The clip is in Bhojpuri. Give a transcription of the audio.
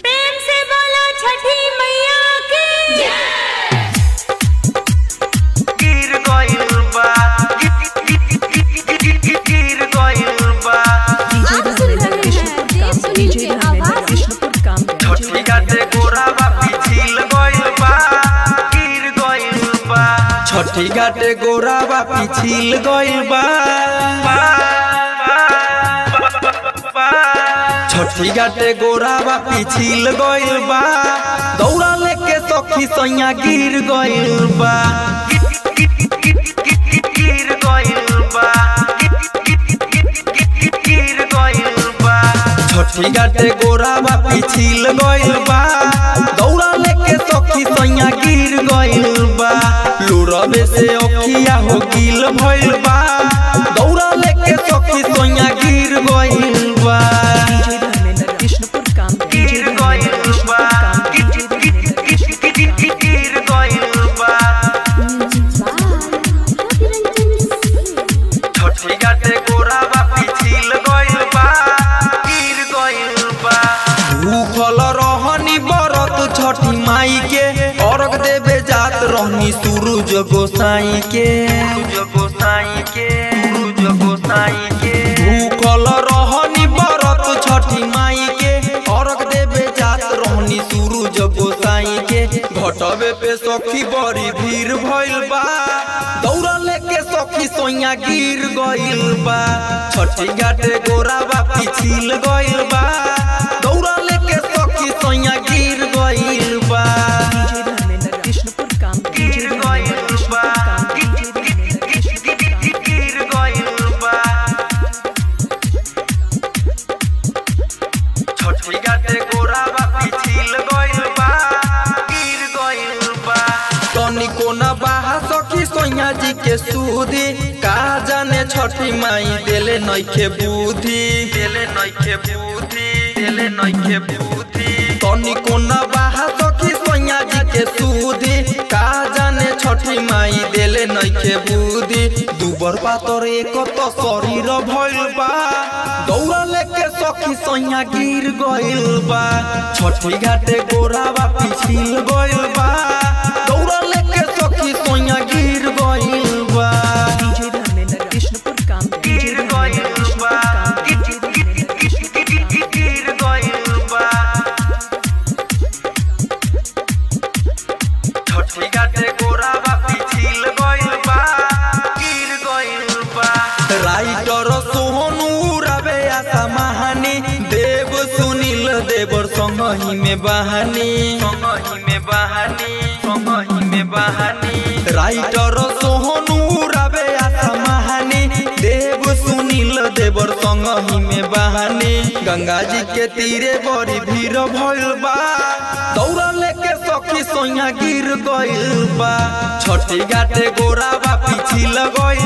प्रेम से बोलो छठी मैया की जय। गिर गइल बा गिर गइल बा छठी घाटे गोरावा पिछिल गइल बा गिर गइल बा छठी घाटे गोरावा पिछिल गइल बा छठी घाटे गोरावा पिछिल गइल बा दौड़ा लेके सखी सैया गिर गइल बा गिर गइल बा गिर गइल बा छठी घाटे गोरावा पिछिल गइल बा दौड़ा लेके सखी सैया गिर गइल बा लुरबे से अखिया हो गिल भइल बा दौड़ा लेके सखी सैया गिर गइल बा भूखल रहनी बरत छठी माई के अर्घ देवे जात रहनी सूरज गोसाई के भूखल रहनी बरत छठी माई के अर्घ देवे जात रहनी सूरज गोसाई के घटबे पे सखी बड़ी भीड़ भइल बा दौड़ा लेके सखी सोइया गिर गइल बा छठी घाटे गोरावा पिछिल गइल बा दौड़ा लेके सखी सोइया गिर गइल बा गिर गइल बा गिर गइल बा छठी घाटे गोरावा पिछिल गइल बा गिर गइल बा तनिको न बाहा सखी सोइया जी के सुधी का जाने छठी माई देले नइखे बुद्धि तनिको न बाहा सखी सोइया जी के सुधी का जाने छठी माई देले नइखे बुद्धि दुबर पातर एक तो शरीर भइल बा दौड़ा लेके सखी सोइया गिर गइल बा छठी घाटे गोरावा पिछिल गइल बा दौड़ा लेके सखी सोइया गिर गइल बा गिर गइल बा गिर गइल बा छठी घाटे गोरावा पिछिल गइल बा गिर गइल बा राइटर सोहनु रवे आशा महानी देव सुनील देवर संगही में बहानी राइटर सोहनु रवे आशा महानी देव सुनील देवर संगही में बहानी गंगा जी के तीरे बड़ी भीड़ भइल बा दौड़ा लेके सखी सोइया गिर गइल बा छठी घाटे गोरावा पिछिल गइल